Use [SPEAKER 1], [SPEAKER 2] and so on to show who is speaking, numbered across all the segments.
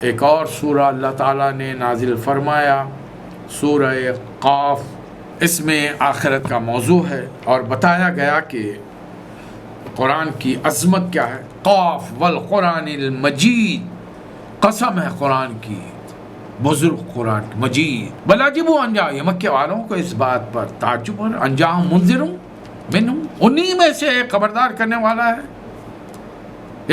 [SPEAKER 1] ایک اور سورہ اللہ تعالیٰ نے نازل فرمایا، سورہ قاف، اس میں آخرت کا موضوع ہے اور بتایا گیا کہ قرآن کی عظمت کیا ہے۔ قاف والقرآن المجید، قسم ہے قرآن کی، بزرگ قرآن مجید۔ بل عجبوا ان جاء، یہ مکے والوں کو اس بات پر تعجب ہو، ان جاءہم منذر منہم، انہی میں سے ایک خبردار کرنے والا ہے،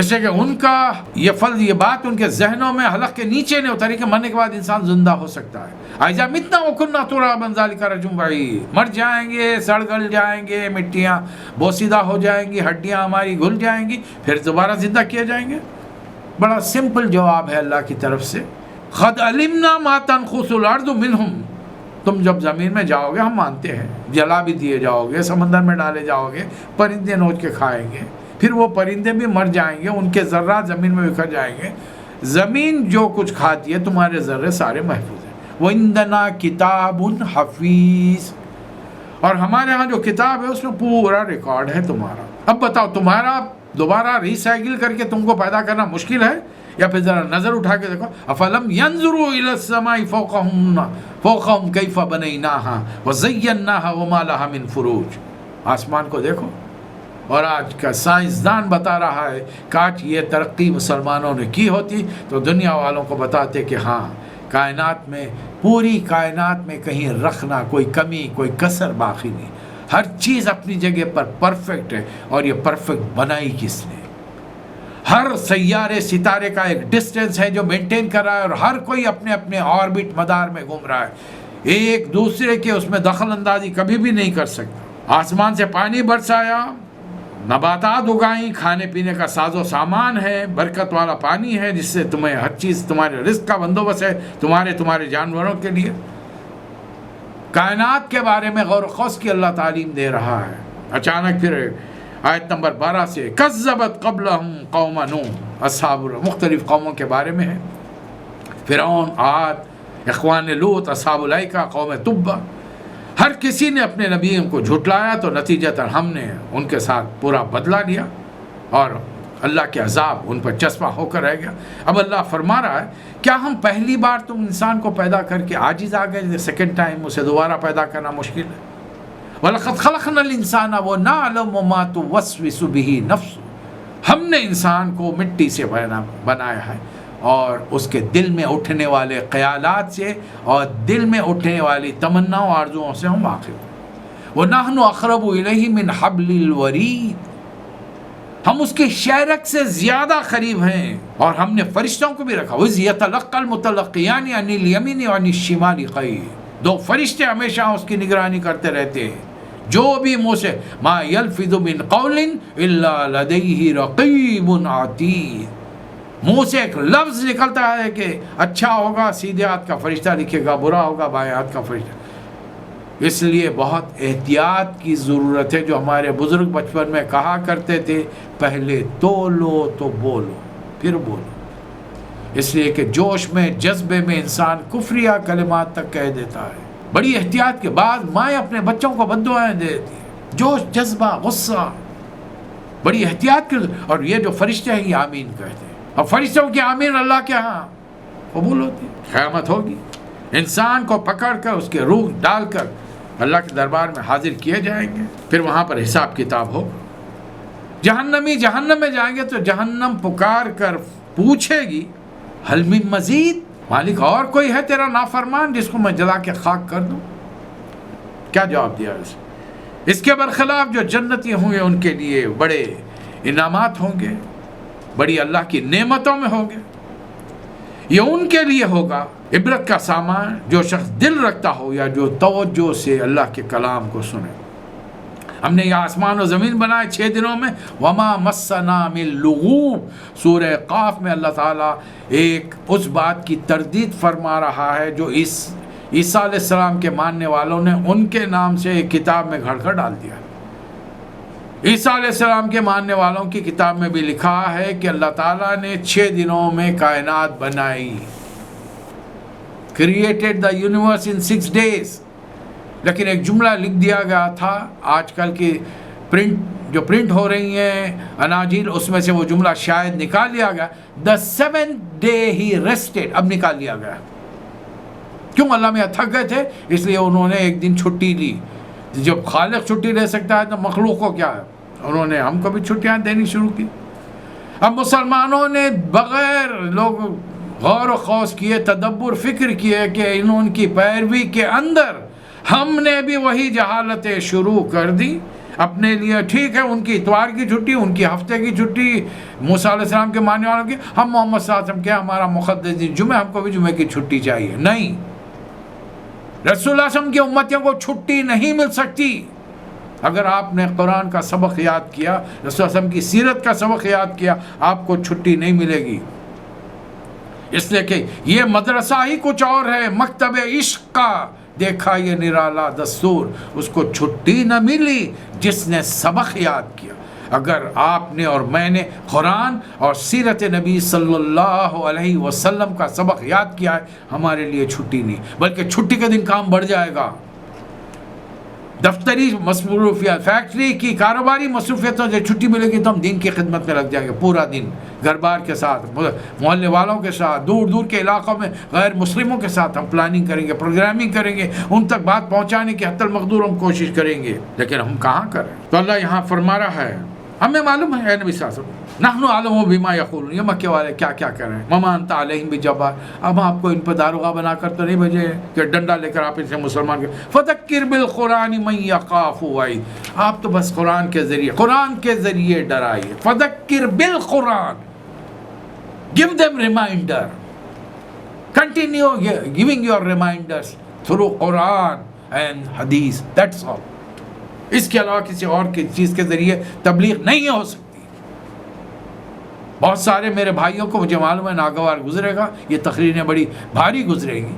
[SPEAKER 1] اس لیے کہ ان کا یہ بات ان کے ذہنوں میں حلق کے نیچے نہیں اتری کہ مرنے کے بعد انسان زندہ ہو سکتا ہے۔ اذا متنا وکنا ترابا ذلک رجع بعید، مر جائیں گے، سڑ گل جائیں گے، مٹیاں بوسیدہ ہو جائیں گی، ہڈیاں ہماری گھل جائیں گی، پھر دوبارہ زندہ کیے جائیں گے۔ بڑا سمپل جواب ہے اللہ کی طرف سے، قد علمنا ما تنقص الارض منہم، تم جب زمین میں جاؤ گے ہم مانتے ہیں، جلا بھی دیے جاؤ گے، سمندر میں ڈالے جاؤ گے، پرندے نوچ کے کھائیں گے، پھر وہ پرندے بھی مر جائیں گے، ان کے ذرات زمین میں بکھر جائیں گے، زمین جو کچھ کھاتی ہے تمہارے ذرے سارے محفوظ ہیں۔ وَعِندَنَا کِتَابٌ حَفِیظٌ، اور ہمارے ہاں جو کتاب ہے اس میں پورا ریکارڈ ہے تمہارا۔ اب بتاؤ تمہارا دوبارہ ریسائیکل کر کے تم کو پیدا کرنا مشکل ہے، یا پھر ذرا نظر اٹھا کے دیکھو، افلم ينظروا الى السماء فوقهم كيف بنيناها وزيناها وما لها من فروج، آسمان کو دیکھو، اور آج کا سائنسدان بتا رہا ہے کہ آج یہ ترقی مسلمانوں نے کی ہوتی تو دنیا والوں کو بتاتے کہ ہاں کائنات میں، پوری کائنات میں کہیں رکھنا، کوئی کمی کوئی کسر باقی نہیں، ہر چیز اپنی جگہ پر پرفیکٹ ہے، اور یہ پرفیکٹ بنائی کس نے؟ ہر سیارے ستارے کا ایک ڈسٹینس ہے جو مینٹین کر رہا ہے، اور ہر کوئی اپنے اپنے آربٹ مدار میں گھوم رہا ہے، ایک دوسرے کے اس میں دخل اندازی کبھی بھی نہیں کر سکتا۔ آسمان سے پانی برسایا، نباتات اگائیں، کھانے پینے کا ساز و سامان ہے، برکت والا پانی ہے جس سے تمہیں ہر چیز، تمہارے رزق کا بندوبست ہے، تمہارے جانوروں کے لیے۔ کائنات کے بارے میں غور و خوض کی اللہ تعلیم دے رہا ہے۔ اچانک پھر آیت نمبر 12 سے کذبت قبلہم قوم نوح، اصحاب مختلف قوموں کے بارے میں ہے، فرعون، عاد، اخوان لوط، اصحاب الایکہ، قوم تبع، ہر کسی نے اپنے نبیوں کو جھٹلایا تو نتیجتاً ہم نے ان کے ساتھ پورا بدلہ لیا، اور اللہ کے عذاب ان پر چسپاں ہو کر رہ گیا۔ اب اللہ فرما رہا ہے، کیا ہم پہلی بار تم انسان کو پیدا کر کے عاجز آ گئے، سیکنڈ ٹائم اسے دوبارہ پیدا کرنا مشکل ہے؟ وَلَقَدْ خَلَقْنَا الْإِنسَانَ وَنَعْلَمُ مَا تُوَسْوِسُ بِهِ نَفْسُهُ، ہم نے انسان کو مٹی سے بنایا ہے، اور اس کے دل میں اٹھنے والے خیالات سے اور دل میں اٹھنے والی تمناؤں آرزوؤں سے ہم واقف ہیں۔ وَنَحْنُ أَقْرَبُ إِلَيْهِ مِنْ حَبْلِ الْوَرِيدِ، ہم اس کے شیرک سے زیادہ قریب ہیں، اور ہم نے فرشتوں کو بھی رکھا۔ وَإِذْ يَتَلَقَّى الْمُتَلَقِّيَانِ عَنِ الْيَمِينِ وَعَنِ الشِّمَالِ قَعِيدٌ، دو فرشتے ہمیشہ اس کی نگرانی کرتے رہتے ہیں، جو بھی منہ سے ما يلفظ من قول الا لديه رقیب عتید، منہ سے ایک لفظ نکلتا ہے کہ اچھا ہوگا سیدھے ہاتھ کا فرشتہ لکھے گا، برا ہوگا بائیں ہاتھ کا فرشتہ۔ اس لیے بہت احتیاط کی ضرورت ہے، جو ہمارے بزرگ بچپن میں کہا کرتے تھے، پہلے تولو تو بولو پھر بولو، اس لیے کہ جوش میں جذبے میں انسان کفریہ کلمات تک کہہ دیتا ہے۔ بڑی احتیاط کے بعد مائیں اپنے بچوں کو بد دعائیں دیتی ہیں، جوش، جذبہ، غصہ، بڑی احتیاط کی، اور یہ جو فرشتے ہیں یہ آمین کہتے ہیں، اور فرشتوں کی آمین اللہ کے ہاں قبول ہوتی ہے۔ قیامت ہوگی، انسان کو پکڑ کر اس کے روح ڈال کر اللہ کے دربار میں حاضر کیے جائیں گے، پھر وہاں پر حساب کتاب ہوگا۔ جہنمی جہنم میں جائیں گے تو جہنم پکار کر پوچھے گی، حل من مزید، مالک اور کوئی ہے تیرا نافرمان جس کو میں جلا کے خاک کر دوں؟ کیا جواب دیا اس کے برخلاف جو جنتی ہوں گے ان کے لیے بڑے انعامات ہوں گے، بڑی اللہ کی نعمتوں میں ہوں گے، یہ ان کے لیے ہوگا عبرت کا سامان، جو شخص دل رکھتا ہو یا جو توجہ سے اللہ کے کلام کو سنے۔ ہم نے یہ آسمان و زمین بنائے 6 دنوں میں، وما مسنا من لغوب، سورہ قاف میں اللہ تعالیٰ ایک اس بات کی تردید فرما رہا ہے جو عیسیٰ علیہ السلام کے ماننے والوں نے ان کے نام سے ایک کتاب میں گھڑ کر ڈال دیا۔ عیسیٰ علیہ السلام کے ماننے والوں کی کتاب میں بھی لکھا ہے کہ اللہ تعالیٰ نے 6 دنوں میں کائنات بنائی، created the universe in 6 days، لیکن ایک جملہ لکھ دیا گیا تھا، آج کل کی پرنٹ جو پرنٹ ہو رہی ہیں اناجیل، اس میں سے وہ جملہ شاید نکال لیا گیا، the seventh day he rested، اب نکال لیا گیا. کیوں؟ اللہ میں تھک گئے تھے، اس لیے انہوں نے ایک دن چھٹی لی. جب خالق چھٹی لے سکتا ہے تو مخلوق کو کیا ہے؟ انہوں نے ہم کو بھی چھٹیاں دینی شروع کی. اب مسلمانوں نے بغیر لوگ غور و خوض کیے، تدبر فکر کیے کہ ان کی پیروی کے اندر ہم نے بھی وہی جہالتیں شروع کر دی اپنے لیے. ٹھیک ہے، ان کی اتوار کی چھٹی، ان کی ہفتے کی چھٹی، موسیٰ علیہ السلام کے ماننے والوں کی. ہم محمد صلی اللہ علیہ وسلم کے ہمارا مقدس دن جمعہ، ہم کو بھی جمعے کی چھٹی چاہیے. نہیں، رسول اللہ صلی اللہ علیہ وسلم کی امتیوں کو چھٹی نہیں مل سکتی. اگر آپ نے قرآن کا سبق یاد کیا، رسول اللہ صلی اللہ علیہ وسلم کی سیرت کا سبق یاد کیا، آپ کو چھٹی نہیں ملے گی. اس لیے کہ یہ مدرسہ ہی کچھ اور ہے، مکتب عشق کا دیکھا یہ نرالا دستور. اس کو چھٹی نہ ملی جس نے سبق یاد کیا. اگر آپ نے اور میں نے قرآن اور سیرت نبی صلی اللہ علیہ وسلم کا سبق یاد کیا ہے، ہمارے لیے چھٹی نہیں، بلکہ چھٹی کے دن کام بڑھ جائے گا. دفتری مصروفیات، فیکٹری کی کاروباری مصروفیتوں سے چھٹی ملے گی تو ہم دین کی خدمت میں لگ جائیں گے. پورا دن گھر بار کے ساتھ، محلے والوں کے ساتھ، دور دور کے علاقوں میں غیر مسلموں کے ساتھ ہم پلاننگ کریں گے، پروگرامنگ کریں گے، ان تک بات پہنچانے کی حتی المقدور ہم کوشش کریں گے. لیکن ہم کہاں کریں؟ تو اللہ یہاں فرما رہا ہے، ہمیں معلوم ہے اے نبی صلی اللہ علیہ وسلم، نحن اعلم بما یقولون، یہ مکے والے کیا کیا کر رہے ہیں. وما انت علیہم بجبار، اب آپ کو ان پہ داروغہ بنا کر تو نہیں بھیجے کہ ڈنڈا لے کر آپ ان سے مسلمان کے. فذکر بالقرآن من یخاف وعید، آپ تو بس قرآن کے ذریعے ڈرائیے. فذکر بالقرآن، give them reminder, continue giving your reminders through Quran and Hadith, that's all. اس کے علاوہ کسی اور کی چیز کے ذریعے تبلیغ نہیں ہو سکتی. بہت سارے میرے بھائیوں کو مجھے معلوم ہے ناگوار گزرے گا، یہ تقریریں بڑی بھاری گزرے گی،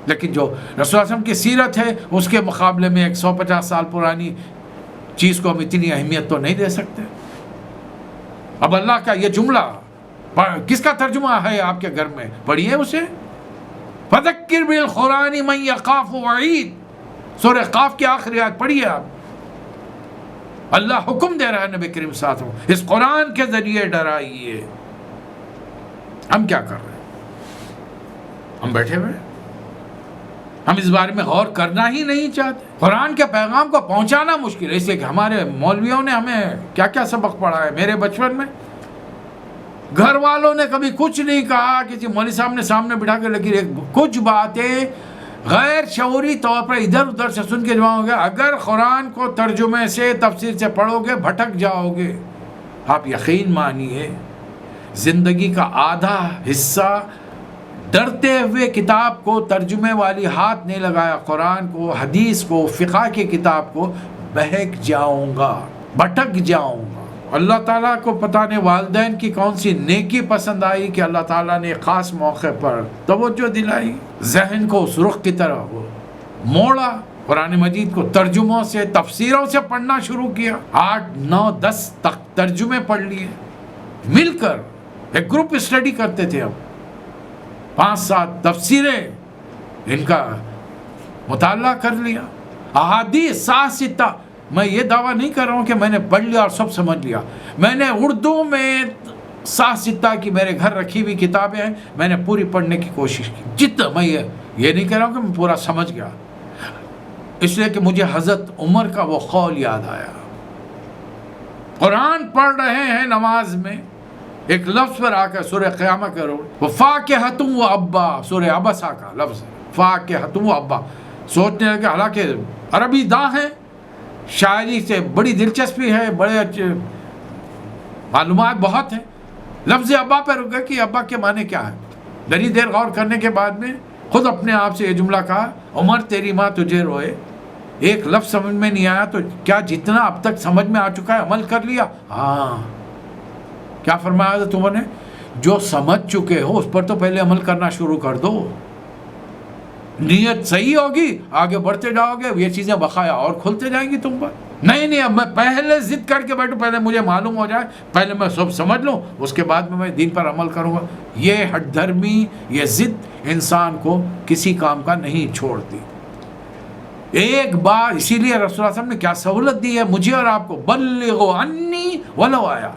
[SPEAKER 1] لیکن جو رسول اللہ صلی اللہ علیہ وسلم کی سیرت ہے اس کے مقابلے میں 150 سال پرانی چیز کو ہم اتنی اہمیت تو نہیں دے سکتے. اب اللہ کا یہ جملہ کس کا ترجمہ ہے آپ کے گھر میں؟ پڑھیے اسے. فذکر بالقرآن من یخاف وعید، سورہ قاف کی آخری آیت پڑھیے آپ. اللہ حکم دے رہا ہے نبی کریم صلی اللہ علیہ وسلم، اس قرآن کے ذریعے ڈرائیے. ہم کیا کر رہے ہیں؟ ہم بیٹھے ہوئے، ہم اس بارے میں غور کرنا ہی نہیں چاہتے. قرآن کے پیغام کو پہنچانا مشکل ہے، اس لیے کہ ہمارے مولویوں نے ہمیں کیا کیا سبق پڑھا ہے. میرے بچپن میں گھر والوں نے کبھی کچھ نہیں کہا، کسی مولوی صاحب نے سامنے بٹھا کے، لیکن کچھ باتیں غیر شعوری طور پر ادھر ادھر سے سن کے جمع ہو گیا. اگر قرآن کو ترجمے سے تفسیر سے پڑھو گے بھٹک جاؤ گے. آپ یقین مانیے زندگی کا آدھا حصہ ڈرتے ہوئے کتاب کو ترجمے والی ہاتھ نہیں لگایا، قرآن کو، حدیث کو، فقہ کی کتاب کو، بہک جاؤں گا، بھٹک جاؤں گا. اللہ تعالیٰ کو پتہ نہیں والدین کی کون سی نیکی پسند آئی کہ اللہ تعالیٰ نے خاص موقع پر توجہ دلائی، ذہن کو اس رخ کی طرح موڑا، قرآن مجید کو ترجموں سے، تفسیروں سے پڑھنا شروع کیا. 8 9 10 تک ترجمے پڑھ لیے، مل کر ایک گروپ اسٹڈی کرتے تھے. ہم 5 7 تفسیریں ان کا مطالعہ کر لیا. احادیث 7 میں یہ دعویٰ نہیں کر رہا ہوں کہ میں نے پڑھ لیا اور سب سمجھ لیا. میں نے اردو میں 7 کی میرے گھر رکھی ہوئی کتابیں ہیں، میں نے پوری پڑھنے کی کوشش کی. جتنا میں یہ نہیں کہہ رہا ہوں کہ میں پورا سمجھ گیا، اس لیے کہ مجھے حضرت عمر کا وہ قول یاد آیا. قرآن پڑھ رہے ہیں نماز میں، ایک لفظ پر آ کر سورہ قیامہ کرو، وہ فاکہۃ و ابا، سورہ عبسہ کا لفظ فاکہۃ و ابا. سوچنے لگے حالانکہ عربی داں ہیں، شاعری سے بڑی دلچسپی ہے، بڑے اچھے معلومات بہت ہیں. لفظ ابا پہ رک گئے کہ ابا کے معنی کیا ہے. بڑی دیر غور کرنے کے بعد میں خود اپنے آپ سے یہ جملہ کہا، عمر تیری ماں تجھے روئے. ایک لفظ سمجھ میں نہیں آیا تو کیا جتنا اب تک سمجھ میں آ چکا ہے عمل کر لیا؟ ہاں. کیا فرمایا حضرت عمر نے؟ جو سمجھ چکے ہو اس پر تو پہلے عمل کرنا شروع کر دو. نیت صحیح ہوگی آگے بڑھتے جاؤ گے، یہ چیزیں بقایا اور کھلتے جائیں گی تم پر. نہیں اب میں پہلے ضد کر کے بیٹھوں، پہلے مجھے معلوم ہو جائے، پہلے میں سب سمجھ لوں، اس کے بعد میں دین پر عمل کروں گا. یہ ہٹ دھرمی، یہ ضد انسان کو کسی کام کا نہیں چھوڑتی. ایک بات، اسی لیے رسول اللہ صلی اللہ علیہ وسلم نے کیا سہولت دی ہے مجھے اور آپ کو، بلغوا عنی ولو آیا،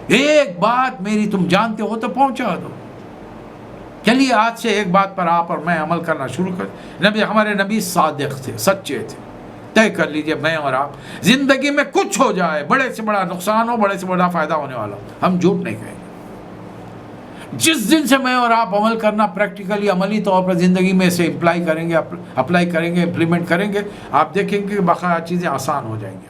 [SPEAKER 1] ایک بات میری تم جانتے ہو تو پہنچا دو۔ چلیے آج سے ایک بات پر آپ اور میں عمل کرنا شروع کر۔ ہمارے نبی صادق تھے، سچے تھے۔ طے کر لیجئے میں اور آپ، زندگی میں کچھ ہو جائے، بڑے سے بڑا نقصان ہو، بڑے سے بڑا فائدہ ہونے والا ہو، ہم جھوٹ نہیں کہیں گے۔ جس دن سے میں اور آپ عمل کرنا پریکٹیکلی، عملی طور پر زندگی میں اسے اپلائی کریں گے، امپلیمنٹ کریں گے، آپ دیکھیں گے کہ بقایا چیزیں آسان ہو جائیں گی۔